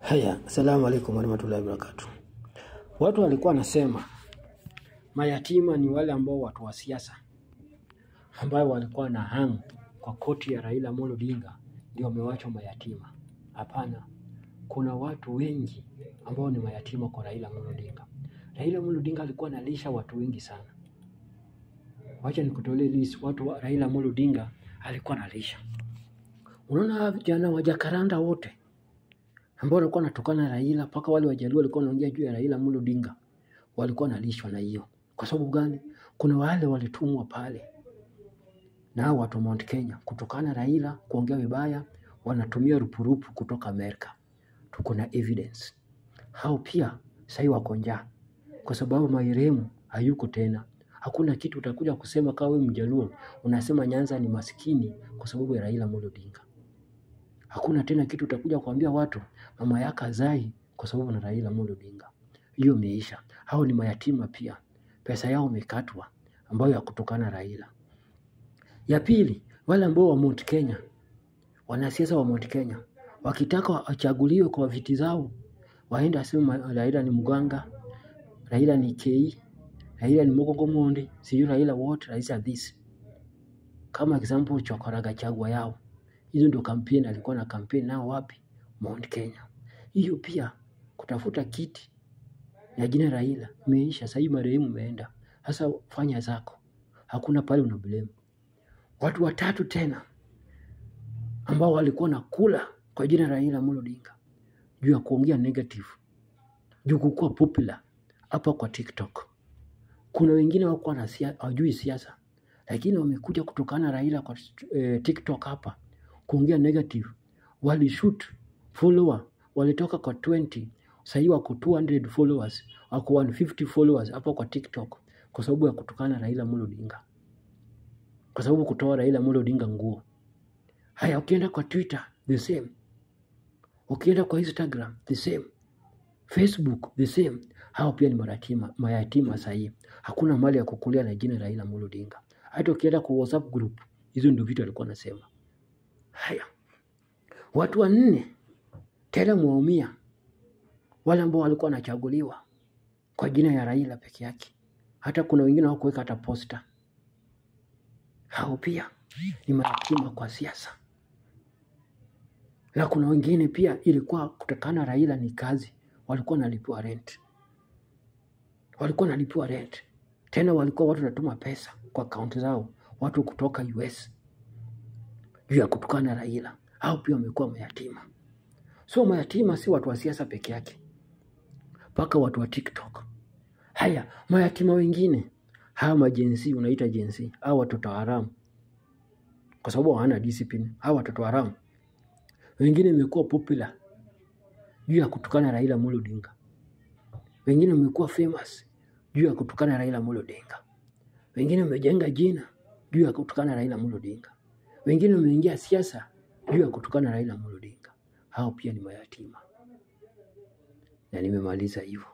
Haya, salamu alaikum warahmatullahi wabarakatuh. Watu walikuwa nasema mayatima ni wale ambao watu wa siasa ambao walikuwa na hang kwa koti ya Raila Amolo Odinga ndio wamewachwa mayatima. Hapana, kuna watu wengi ambao ni mayatima kwa Raila Amolo Odinga. Raila Amolo Odinga alikuwa analisha watu wengi sana. Wacha nikutolee list watu wa Raila Amolo Odinga alikuwa analisha. Unaona vijana wa Jacaranda wote ambao walikuwa wanatokana na Raila, paka wale Wajaluo walikuwa wanaongea juu ya Raila Amolo Odinga, walikuwa wanalishwa na hiyo. Kwa sababu gani? Kuna wale walitumwa pale na watu wa Mount Kenya kutokana na Raila kuongea vibaya, wanatumia rupurupu kutoka Amerika. Tuko na evidence. Hao pia sasa wako njaa kwa sababu marehemu hayuko tena. Hakuna kitu utakuja kusema kama wewe Mjaluo unasema Nyanza ni maskini kwa sababu ya Raila Amolo Odinga. Hakuna tena kitu utakuja kuambia watu mama yake azai kwa sababu na Raila Amolo Odinga. Hiyo imeisha. Hao ni mayatima pia. Pesa yao imekatwa ambayo ya kutokana na Raila. Ya pili, wale ambao wa Mount Kenya, wanasiasa wa Mount Kenya, wakitaka wachaguliwe kwa viti zao, waenda asema Raila ni mganga, Raila ni KI, Raila ni Mogongo Monde, sijui Raila what, Raila this. Kama example Chokora Gachagua yao. Hizo ndio kampeni alikuwa na kampeni nao wapi? Mount Kenya. Hiyo pia kutafuta kiti na jina Raila imeisha. Sasa marehemu umeenda. Sasa fanya zako. Hakuna pale una blame. Watu watatu tena ambao walikuwa na kula kwa jina Raila Amolo Odinga juu ya kuongea negative, juu kukuwa popular hapa kwa TikTok. Kuna wengine wako na hawajui siasa, lakini wamekuja kutokana Raila kwa TikTok hapa kuongea negative. Walishoot follower, walitoka kwa 20, sasa wako 200 followers, wako 150 followers hapa kwa TikTok kwa sababu ya kutokana Raila Amolo Odinga. Kwa sababu kutoa Raila Amolo Odinga nguo. Haya, ukienda kwa Twitter the same. Ukienda kwa Instagram the same. Facebook the same. Hao pia ni mayatima sahihi. Hakuna mali ya kukulia na jina Raila Amolo Odinga. Hata ukienda kwa WhatsApp group, hizo ndio vitu alikuwa anasema. Haya. Watu wanne tena muumia. Wale ambao walikuwa wanachaguliwa kwa jina ya Raila peke yake. Hata kuna wengine hawakuweka hata poster. Hao pia ni mayatima kwa siasa. Na kuna wengine pia ilikuwa kutokana Raila ni kazi, walikuwa wanalipiwa rent. Walikuwa wanalipiwa rent. Tena walikuwa watu wanatuma pesa kwa account zao, watu kutoka US. Juu ya kutokana Raila. Hao pia wamekuwa mayatima. So mayatima si watu wa siasa peke yake. Paka watu wa TikTok. Haya, mayatima wengine, hawa majenzi unaita jenzi, hawa watoto haramu. Kwa sababu hawana discipline, hawa watoto haramu. Wengine wamekuwa popular juu ya kutokana Raila Amolo Odinga. Wengine wamekuwa famous juu ya kutokana Raila Amolo Odinga. Wengine wamejenga jina juu ya kutokana Raila Amolo Odinga. Wengine wameingia siasa juu ya kutokana Raila Amolo Odinga. Hao pia ni mayatima. Na nimemaliza hivyo.